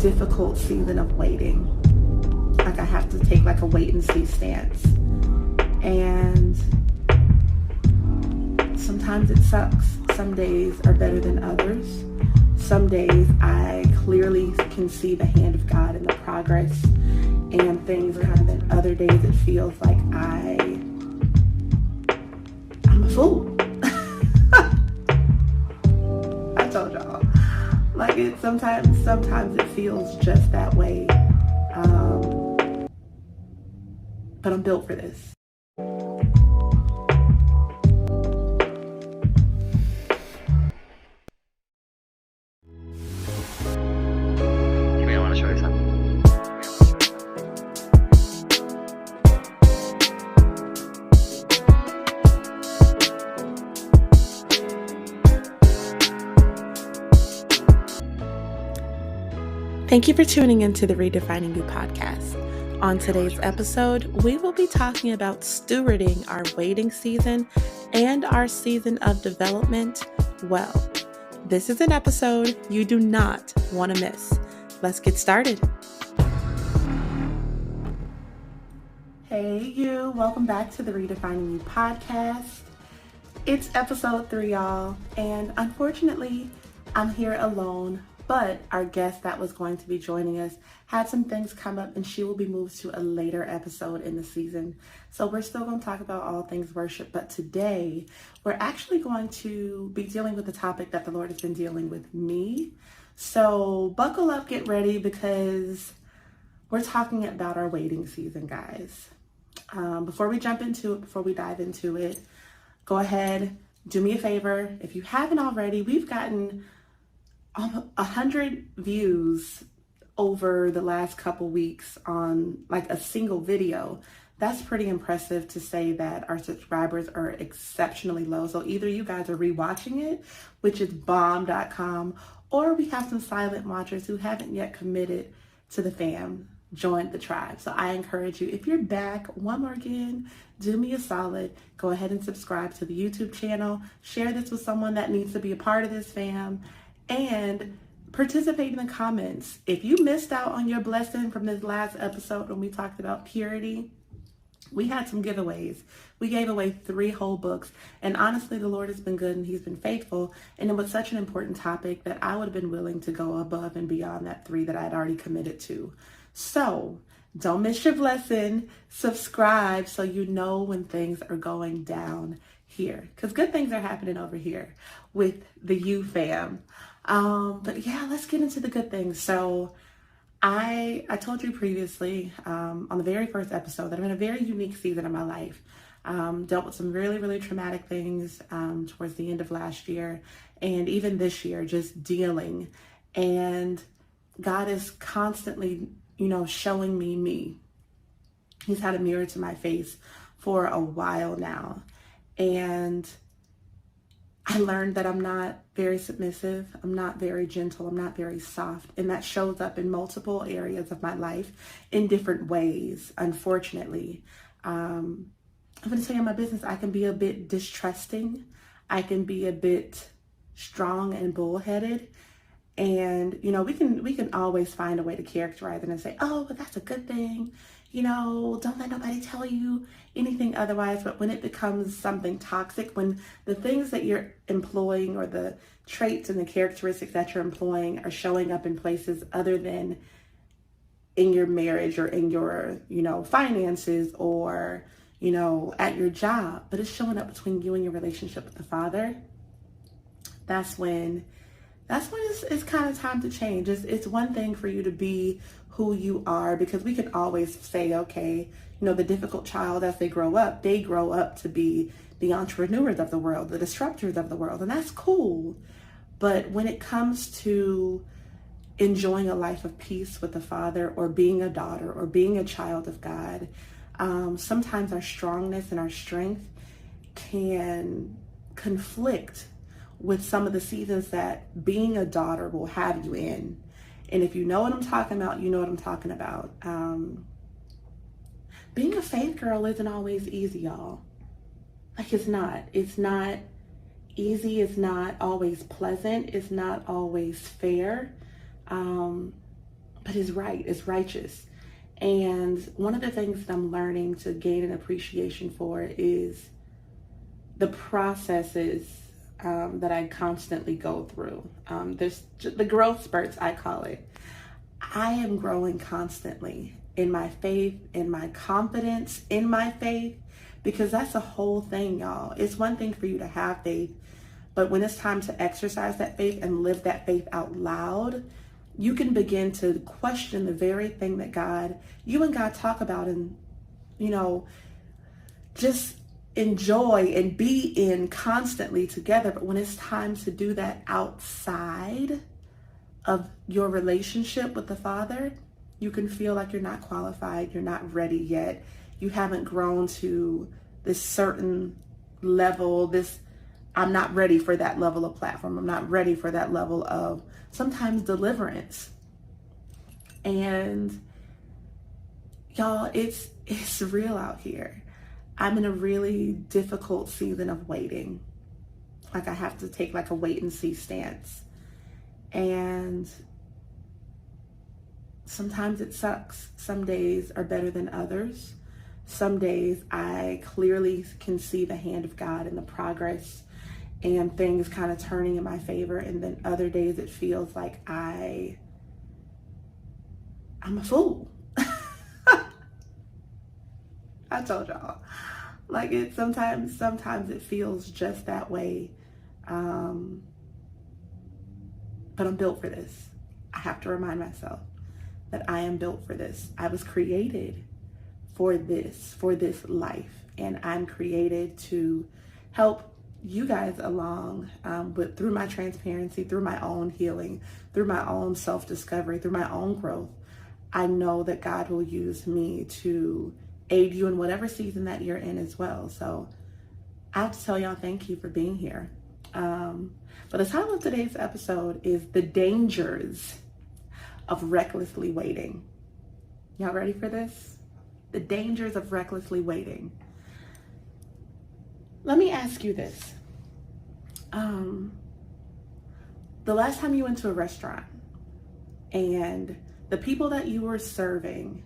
difficult season of waiting. Like I have to take like a wait and see stance. And sometimes it sucks. Some days are better than others. Some days I clearly can see the hand of God in the progress and things are kind of, and other days it feels like I'm a fool. I told y'all. Like sometimes it feels just that way. But I'm built for this. Thank you for tuning into the Redefining YEW podcast. On today's episode, we will be talking about stewarding our waiting season and our season of development well. This is an episode you do not want to miss. Let's get started. Hey you, welcome back to the Redefining YEW podcast. It's episode 3, y'all, and unfortunately, I'm here alone. But our guest that was going to be joining us had some things come up and she will be moved to a later episode in the season. So we're still going to talk about all things worship. But today we're actually going to be dealing with the topic that the Lord has been dealing with me. So buckle up, get ready, because we're talking about our waiting season, guys. Before we jump into it, before we dive into it, go ahead, do me a favor. If you haven't already, we've gotten 100 views over the last couple weeks on like a single video. That's pretty impressive to say that our subscribers are exceptionally low. So either you guys are rewatching it, which is bomb.com, or we have some silent watchers who haven't yet committed to the fam, joined the tribe. So I encourage you, if you're back, one more again, do me a solid, go ahead and subscribe to the YouTube channel, share this with someone that needs to be a part of this fam, and participate in the comments. If you missed out on your blessing from this last episode when we talked about purity, we had some giveaways. We gave away 3 whole books, and honestly, the Lord has been good and he's been faithful, and it was such an important topic that I would have been willing to go above and beyond that 3 that I had already committed to. So don't miss your blessing. Subscribe so you know when things are going down here, because good things are happening over here with the YEW fam. But yeah, let's get into the good things. So I told you previously on the very first episode that I'm in a very unique season of my life. Dealt with some really, really traumatic things towards the end of last year and even this year, just dealing. And God is constantly, showing me. He's had a mirror to my face for a while now. And I learned that I'm not very submissive, I'm not very gentle, I'm not very soft, and that shows up in multiple areas of my life in different ways, unfortunately. I'm going to tell you in my business, I can be a bit distrusting, I can be a bit strong and bullheaded, and we can always find a way to characterize it and say, oh, but that's a good thing. Don't let nobody tell you anything otherwise. But when it becomes something toxic, when the things that you're employing or the traits and the characteristics that you're employing are showing up in places other than in your marriage or in your, finances or, at your job, but it's showing up between you and your relationship with the Father, that's when it's kind of time to change. It's one thing for you to be who you are, because we can always say, okay, the difficult child, as they grow up to be the entrepreneurs of the world, the disruptors of the world, and that's cool. But when it comes to enjoying a life of peace with the Father, or being a daughter, or being a child of God, sometimes our strongness and our strength can conflict with some of the seasons that being a daughter will have you in. And if you know what I'm talking about, you know what I'm talking about. Being a faith girl isn't always easy, y'all. Like, it's not easy. It's not always pleasant. It's not always fair. but is right, is righteous. And one of the things that I'm learning to gain an appreciation for is the processes that I constantly go through. There's the growth spurts, I call it. I am growing constantly in my faith, in my confidence, in my faith, because that's the whole thing, y'all. It's one thing for you to have faith, but when it's time to exercise that faith and live that faith out loud, you can begin to question the very thing that you and God talk about and, just enjoy and be in constantly together. But when it's time to do that outside of your relationship with the Father, you can feel like you're not qualified, you're not ready yet, you haven't grown to this certain level, I'm not ready for that level of platform, I'm not ready for that level of sometimes deliverance. And y'all, it's real out here. I'm in a really difficult season of waiting. Like I have to take like a wait and see stance. And sometimes it sucks. Some days are better than others. Some days I clearly can see the hand of God and the progress and things kind of turning in my favor. And then other days it feels like I'm a fool. I told y'all. Like sometimes it feels just that way. But I'm built for this. I have to remind myself that I am built for this. I was created for this life. And I'm created to help you guys along but through my transparency, through my own healing, through my own self-discovery, through my own growth. I know that God will use me to aid you in whatever season that you're in as well. So I have to tell y'all thank you for being here. But the title of today's episode is The Dangers of Recklessly Waiting. Y'all ready for this? The dangers of recklessly waiting. Let me ask you this. The last time you went to a restaurant and the people that you were serving,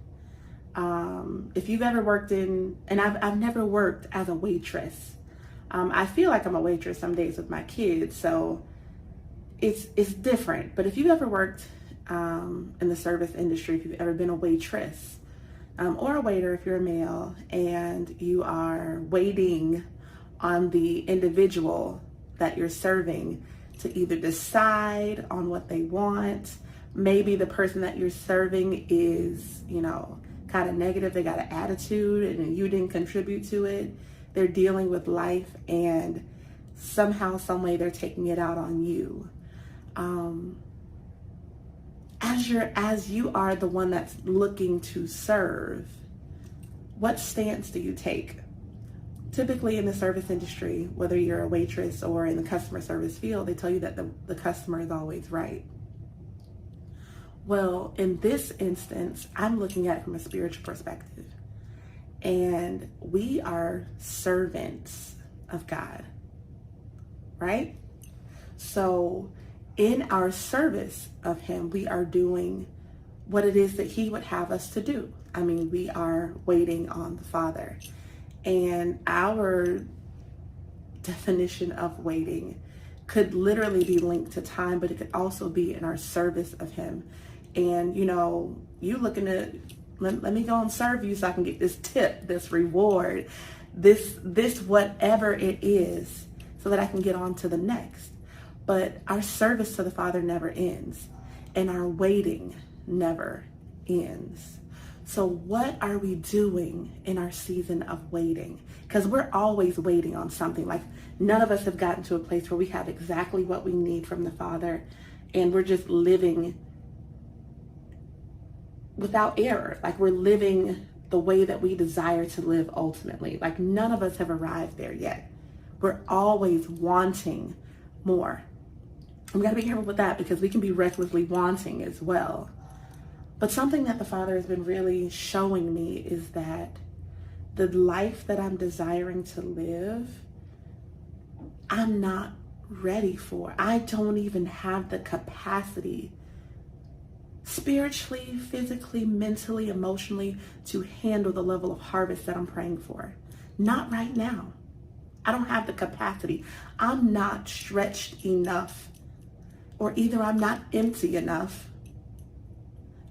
if you've ever worked and I've never worked as a waitress. I feel like I'm a waitress some days with my kids, so it's different. But if you've ever worked in the service industry, if you've ever been a waitress or a waiter if you're a male, and you are waiting on the individual that you're serving to either decide on what they want. Maybe the person that you're serving is, kind of negative, they got an attitude and you didn't contribute to it. They're dealing with life and somehow, some way they're taking it out on you. As you are the one that's looking to serve, what stance do you take? Typically in the service industry, whether you're a waitress or in the customer service field, they tell you that the customer is always right. Well, in this instance, I'm looking at it from a spiritual perspective. And we are servants of God, right? So in our service of Him, we are doing what it is that He would have us to do. I mean, we are waiting on the Father. And our definition of waiting could literally be linked to time, but it could also be in our service of Him. And, you looking at, let me go and serve you so I can get this tip, this reward, this whatever it is, so that I can get on to the next. But our service to the Father never ends, and our waiting never ends. So what are we doing in our season of waiting? Because we're always waiting on something. Like, none of us have gotten to a place where we have exactly what we need from the Father, and we're just living without error. Like, we're living the way that we desire to live ultimately. Like, none of us have arrived there yet. We're always wanting more. We got to be careful with that, because we can be recklessly wanting as well. But something that the Father has been really showing me is that the life that I'm desiring to live, I'm not ready for. I don't even have the capacity spiritually, physically, mentally, emotionally, to handle the level of harvest that I'm praying for. Not right now. I don't have the capacity. I'm not stretched enough, or either I'm not empty enough,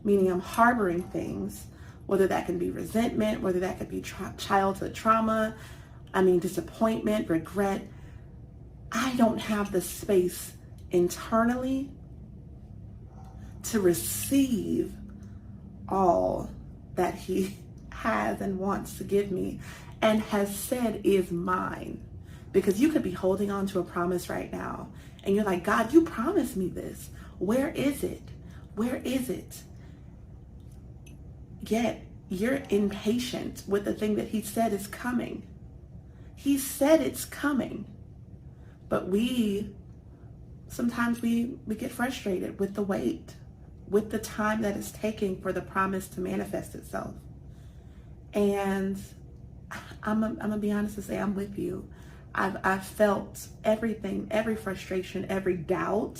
meaning I'm harboring things, whether that can be resentment, whether that could be childhood trauma, disappointment, regret. I don't have the space internally to receive all that he has and wants to give me and has said is mine. Because you could be holding on to a promise right now and you're like, God, you promised me this. Where is it? Where is it? Yet you're impatient with the thing that he said is coming. He said it's coming. But sometimes we get frustrated with the wait, with the time that it's taking for the promise to manifest itself. And I'm gonna be honest and say I'm with you. I've felt everything, every frustration, every doubt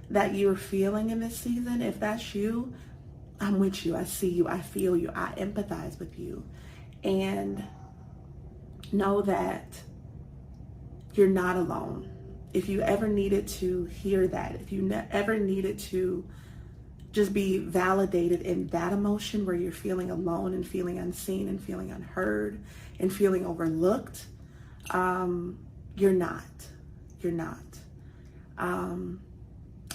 that you're feeling in this season. If that's you, I'm with you. I see you. I feel you. I empathize with you. And know that you're not alone. If you ever needed to hear that, if you ever needed to just be validated in that emotion where you're feeling alone and feeling unseen and feeling unheard and feeling overlooked, you're not. You're not.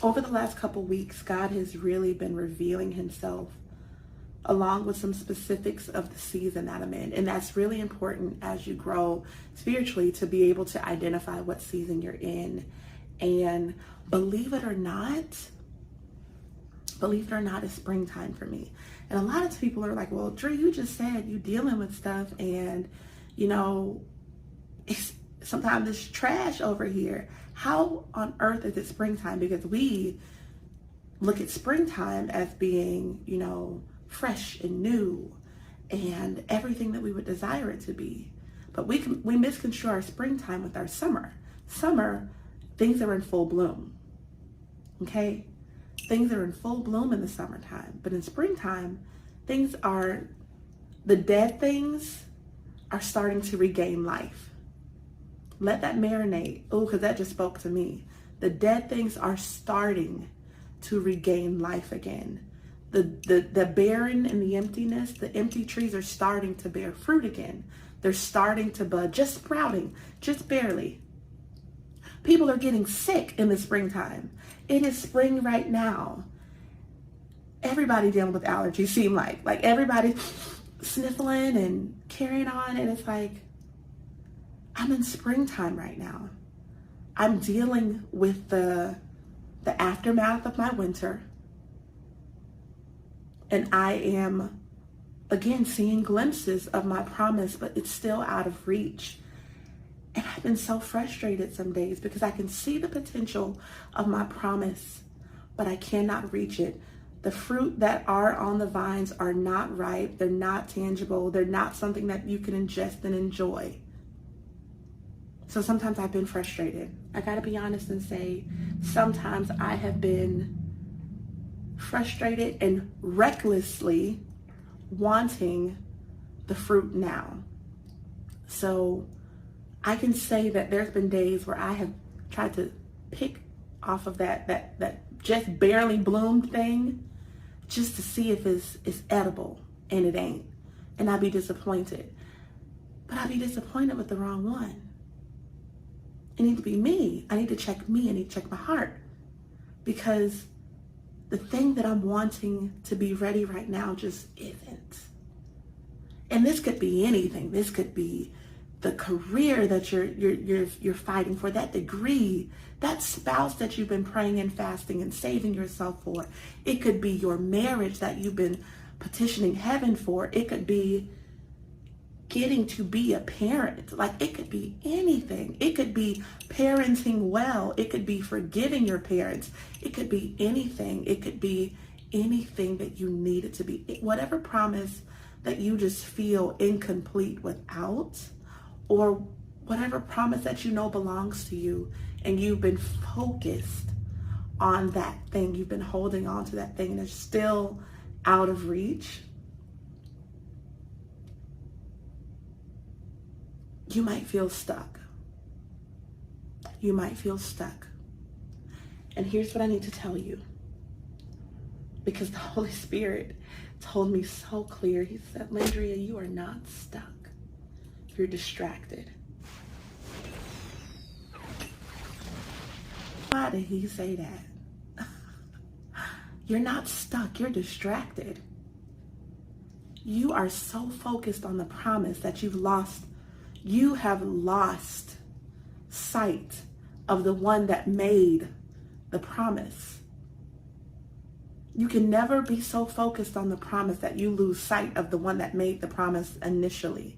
Over the last couple weeks, God has really been revealing himself along with some specifics of the season that I'm in. And that's really important as you grow spiritually, to be able to identify what season you're in. And believe it or not, it's springtime for me. And a lot of people are like, well, Dre, you just said you dealing with stuff and, sometimes it's trash over here. How on earth is it springtime? Because we look at springtime as being, fresh and new and everything that we would desire it to be. But we misconstrue our springtime with our summer. Summer, things are in full bloom. Okay? Things are in full bloom in the summertime. But in springtime, the dead things are starting to regain life. Let that marinate. Oh, because that just spoke to me. The dead things are starting to regain life again. The barren and the emptiness, the empty trees are starting to bear fruit again. They're starting to bud, just sprouting, just barely. People are getting sick in the springtime. It is spring right now. Everybody dealing with allergies seem like everybody sniffling and carrying on. And it's like, I'm in springtime right now. I'm dealing with the aftermath of my winter. And I am, again, seeing glimpses of my promise, but it's still out of reach. And I've been so frustrated some days because I can see the potential of my promise, but I cannot reach it. The fruit that are on the vines are not ripe. They're not tangible. They're not something that you can ingest and enjoy. So sometimes I've been frustrated. I gotta be honest and say, sometimes I have been frustrated and recklessly wanting the fruit now. So I can say that there's been days where I have tried to pick off of that just barely bloomed thing just to see if it's edible, and it ain't. And I'd be disappointed. But I'd be disappointed with the wrong one. It needs to be me. I need to check me. I need to check my heart. Because the thing that I'm wanting to be ready right now just isn't. And this could be anything. This could be the career that you're fighting for, that degree, that spouse that you've been praying and fasting and saving yourself for. It could be your marriage that you've been petitioning heaven for. It could be getting to be a parent. It could be anything. It could be parenting well. It could be forgiving your parents. It could be anything. It could be anything that you need it to be. Whatever promise that you just feel incomplete without, or whatever promise that you know belongs to you and you've been focused on that thing. You've been holding on to that thing and it's still out of reach. You might feel stuck. You might feel stuck. And here's what I need to tell you. Because the Holy Spirit told me so clear. He said, Lyndria, you are not stuck. You're distracted. Why did he say that? You're not stuck. You're distracted. You are so focused on the promise that you have lost sight of the one that made the promise. You can never be so focused on the promise that you lose sight of the one that made the promise initially.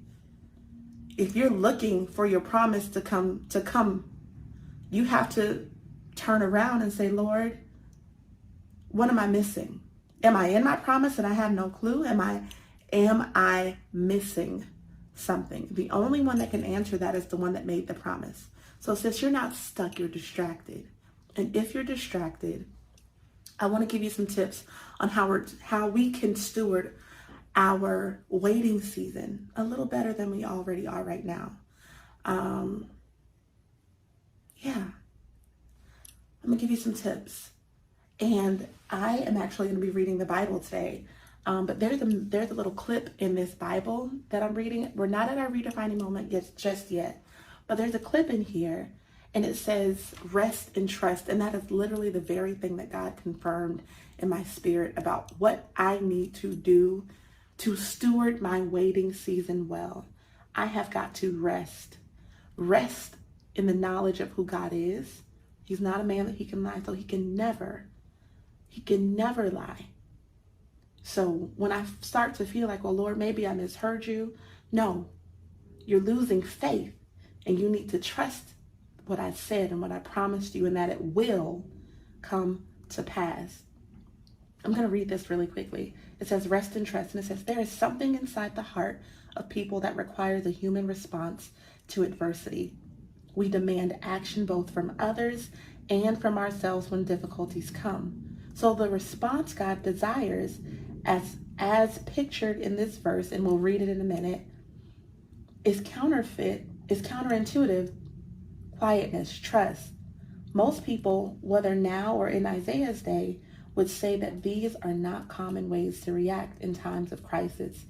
If you're looking for your promise to come, you have to turn around and say, Lord, what am I missing? Am I in my promise and I have no clue? Am I missing something? The only one that can answer that is the one that made the promise. So since you're not stuck, you're distracted. And if you're distracted, I want to give you some tips on how we can steward our waiting season a little better than we already are right now. I'm going to give you some tips. And I am actually going to be reading the Bible today. But there's a little clip in this Bible that I'm reading. We're not at our redefining moment just yet. But there's a clip in here. And it says, rest and trust. And that is literally the very thing that God confirmed in my spirit about what I need to do to steward my waiting season well. I have got to rest. Rest in the knowledge of who God is. He's not a man that he can lie, so he can never lie. So when I start to feel like, well, Lord, maybe I misheard you. No, you're losing faith and you need to trust what I said and what I promised you and that it will come to pass. I'm going to read this really quickly. It says, rest and trust. And it says, there is something inside the heart of people that requires a human response to adversity. We demand action both from others and from ourselves when difficulties come. So the response God desires, as pictured in this verse, and we'll read it in a minute, is counterintuitive quietness, trust. Most people, whether now or in Isaiah's day, would say that these are not common ways to react in times of crisis.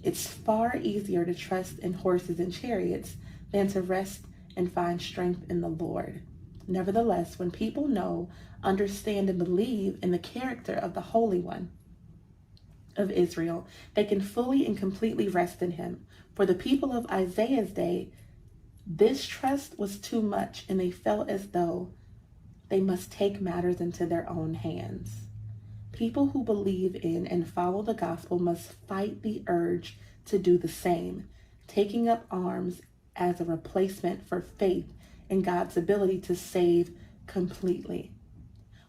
It's far easier to trust in horses and chariots than to rest and find strength in the Lord. Nevertheless, when people know, understand, and believe in the character of the Holy One of Israel, they can fully and completely rest in him. For the people of Isaiah's day, this trust was too much, and they felt as though they must take matters into their own hands. People who believe in and follow the gospel must fight the urge to do the same, taking up arms as a replacement for faith in God's ability to save completely.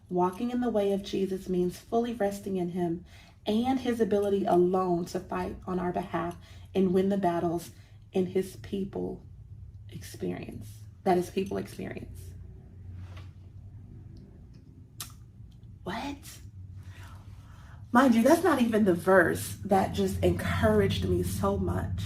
Walking in the way of Jesus means fully resting in him and his ability alone to fight on our behalf and win the battles in his people experience. That is people experience. What? Mind you, that's not even the verse that just encouraged me so much.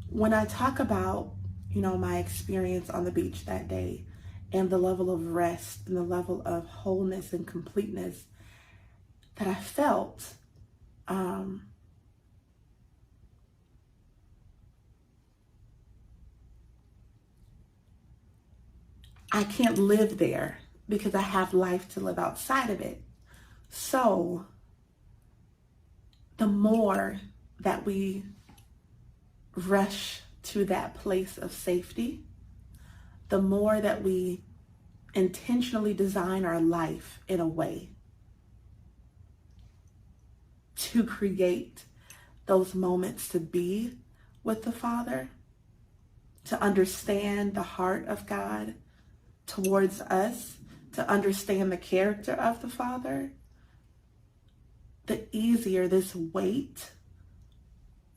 When I talk about, my experience on the beach that day and the level of rest and the level of wholeness and completeness that I felt, I can't live there because I have life to live outside of it. So the more that we rush to that place of safety, the more that we intentionally design our life in a way to create those moments to be with the Father, to understand the heart of God towards us, to understand the character of the Father, the easier this wait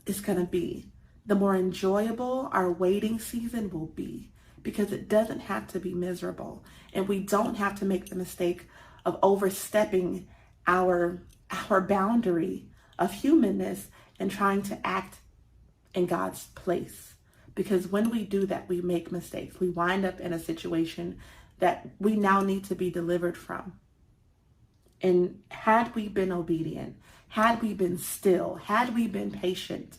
is going to be. The more enjoyable our waiting season will be, because it doesn't have to be miserable. And we don't have to make the mistake of overstepping our boundary of humanness and trying to act in God's place. Because when we do that, we make mistakes. We wind up in a situation that we now need to be delivered from. And had we been obedient, had we been still, had we been patient,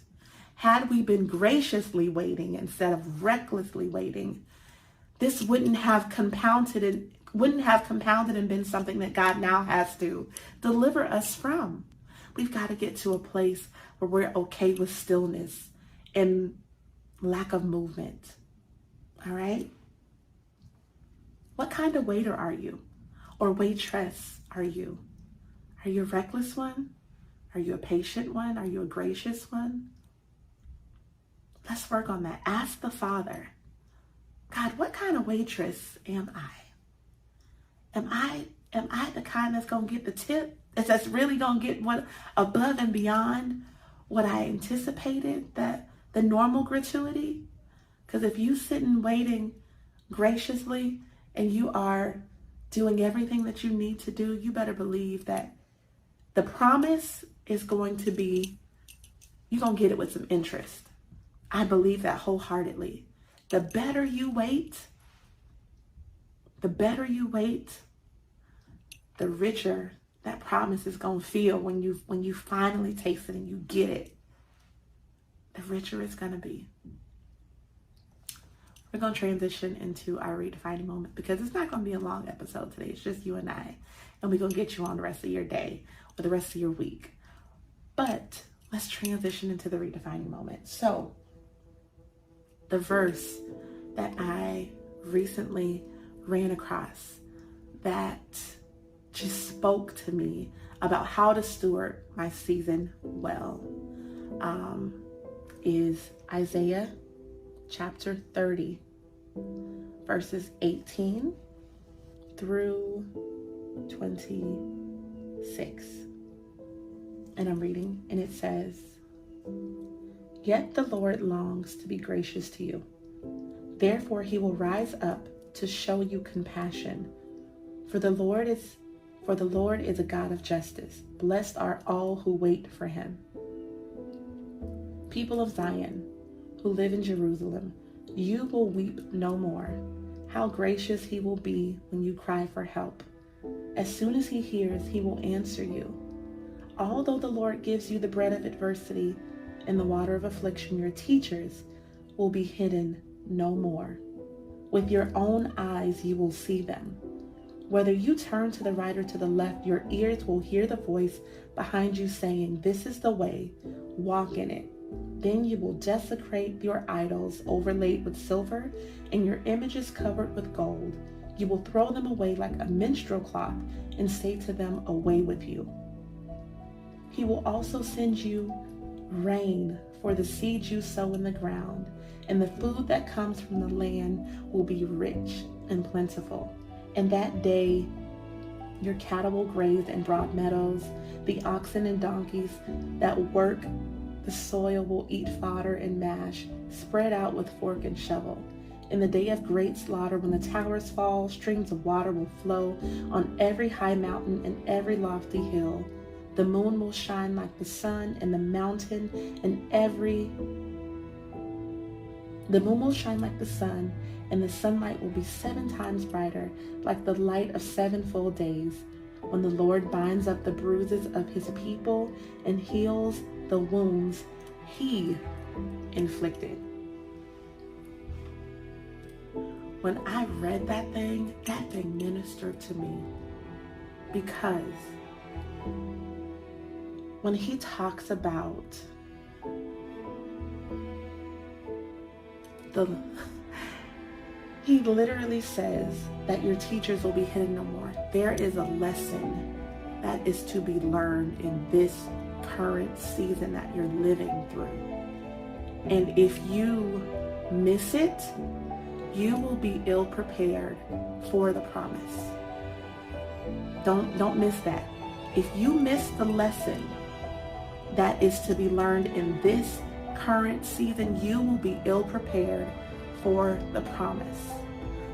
had we been graciously waiting instead of recklessly waiting, this wouldn't have compounded and been something that God now has to deliver us from. We've got to get to a place where we're okay with stillness and lack of movement. All right? What kind of waiter are you? Or waitress are you? Are you a reckless one? Are you a patient one? Are you a gracious one? Let's work on that. Ask the Father, God, what kind of waitress am I? Am I the kind that's going to get the tip? That's really going to get what above and beyond what I anticipated, that the normal gratuity? Because if you sitting waiting graciously and you are doing everything that you need to do, you better believe that the promise is going to be, you're going to get it with some interest. I believe that wholeheartedly. The better you wait, the richer that promise is going to feel when you finally taste it and you get it. The richer it's going to be. We're going to transition into our redefining moment because it's not going to be a long episode today. It's just you and I. And we're going to get you on the rest of your day or the rest of your week. But let's transition into the redefining moment. So, the verse that I recently ran across that just spoke to me about how to steward my season well is Isaiah chapter 30, verses 18 through 26. And I'm reading, and it says, "Yet the Lord longs to be gracious to you. Therefore he will rise up to show you compassion. For the Lord is a God of justice. Blessed are all who wait for him. People of Zion, who live in Jerusalem, you will weep no more. How gracious he will be when you cry for help. As soon as he hears, he will answer you. Although the Lord gives you the bread of adversity and the water of affliction, your teachers will be hidden no more. With your own eyes you will see them. Whether you turn to the right or to the left, your ears will hear the voice behind you saying, 'This is the way, walk in it.' Then you will desecrate your idols overlaid with silver and your images covered with gold. You will throw them away like a minstrel cloth and say to them, 'Away with you.' He will also send you rain for the seeds you sow in the ground, and the food that comes from the land will be rich and plentiful. And that day your cattle will graze in broad meadows. The oxen and donkeys that work the soil will eat fodder and mash, spread out with fork and shovel. In the day of great slaughter, when the towers fall, streams of water will flow on every high mountain and every lofty hill. The moon will shine like the sun, and the moon will shine like the sun, and the sunlight will be 7 times brighter, like the light of 7 full days. When the Lord binds up the bruises of his people and heals the wounds he inflicted." When I read that thing ministered to me, because when he talks about he literally says that your teachers will be hidden no more. There is a lesson that is to be learned in this current season that you're living through. And if you miss it, you will be ill prepared for the promise. Don't miss that. If you miss the lesson that is to be learned in this current season, you will be ill prepared for the promise.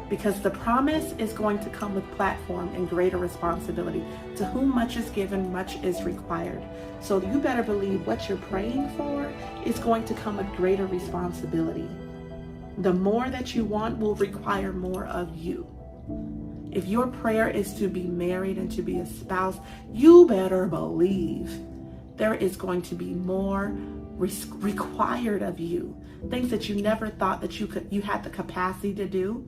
Because the promise is going to come with platform and greater responsibility. To whom much is given, much is required. So you better believe what you're praying for is going to come with greater responsibility. The more that you want will require more of you. If your prayer is to be married and to be espoused, you better believe there is going to be more required of you. Things that you never thought that you had the capacity to do.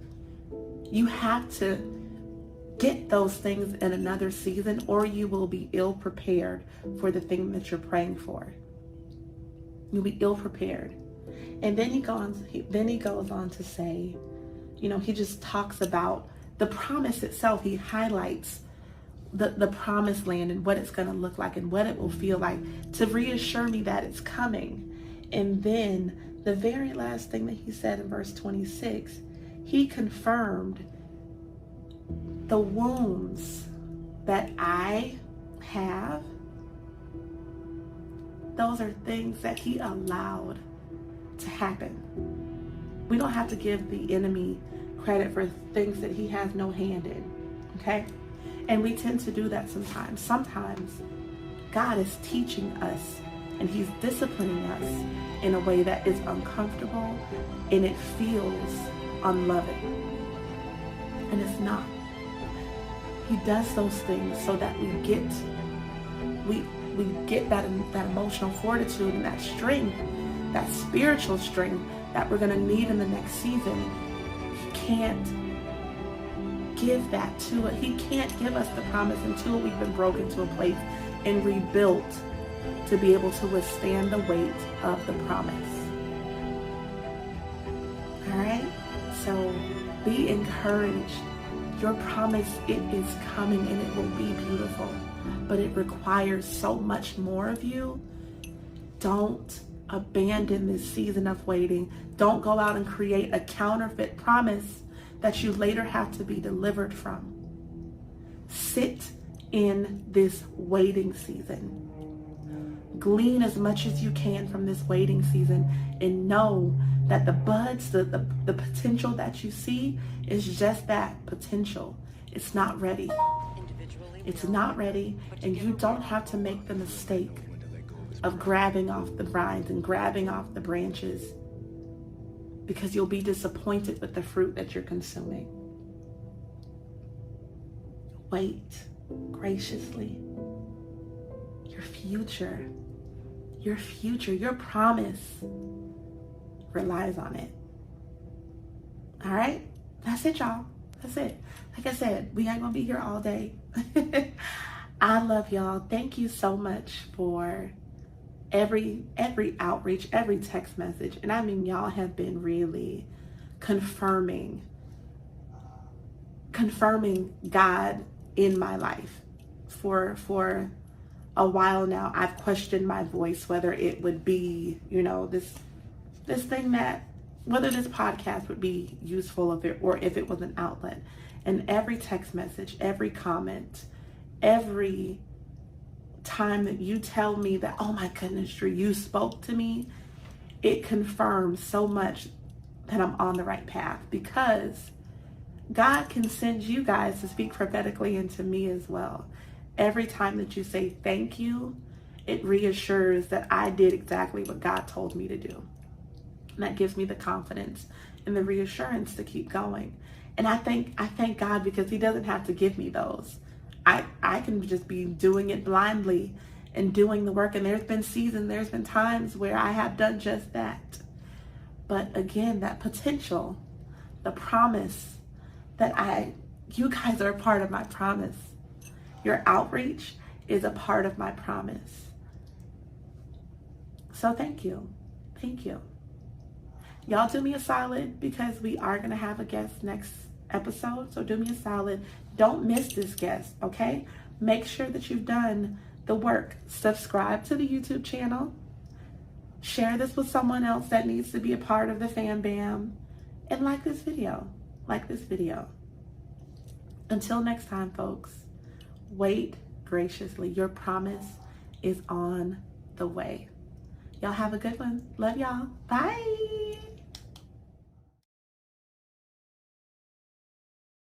You have to get those things in another season, or you will be ill prepared for the thing that you're praying for. You'll be ill prepared. And then he goes on to say, he just talks about the promise itself. He highlights the promised land and what it's going to look like and what it will feel like, to reassure me that it's coming. And then the very last thing that he said in verse 26, he confirmed the wounds that I have. Those are things that he allowed to happen. We don't have to give the enemy credit for things that he has no hand in, okay? And we tend to do that sometimes. Sometimes God is teaching us and he's disciplining us in a way that is uncomfortable and it feels unloving. And it's not. He does those things so that we get that emotional fortitude and that strength, that spiritual strength that we're going to need in the next season. He can't give that to it. He can't give us the promise until we've been broken to a place and rebuilt to be able to withstand the weight of the promise. All right? So be encouraged. Your promise, it is coming and it will be beautiful, but it requires so much more of you. Don't abandon this season of waiting. Don't go out and create a counterfeit promise that you later have to be delivered from. Sit in this waiting season. Glean as much as you can from this waiting season and know that the buds, the potential that you see is just that, potential. It's not ready. It's not ready, and you don't have to make the mistake of grabbing off the vines and grabbing off the branches, because you'll be disappointed with the fruit that you're consuming. Wait graciously. Your future, your promise relies on it. All right? That's it, y'all. That's it. Like I said, we ain't gonna be here all day. I love y'all. Thank you so much for every outreach, every text message. And I mean, y'all have been really confirming God in my life. For a while now, I've questioned my voice, whether it would be, this thing that, whether this podcast would be useful or if it was an outlet. And every text message, every comment, every time that you tell me that, oh my goodness, Drew, you spoke to me, it confirms so much that I'm on the right path, because God can send you guys to speak prophetically into me as well. Every time that you say thank you, it reassures that I did exactly what God told me to do. And that gives me the confidence and the reassurance to keep going. And I thank God, because he doesn't have to give me those. I can just be doing it blindly and doing the work. And there's been times where I have done just that. But again, that potential, the promise that you guys are a part of my promise. Your outreach is a part of my promise. So thank you. Thank you. Y'all do me a solid, because we are going to have a guest next episode. So do me a solid. Don't miss this guest, okay? Make sure that you've done the work. Subscribe to the YouTube channel. Share this with someone else that needs to be a part of the Fam Bam. And like this video. Like this video. Until next time, folks. Wait graciously. Your promise is on the way. Y'all have a good one. Love y'all. Bye.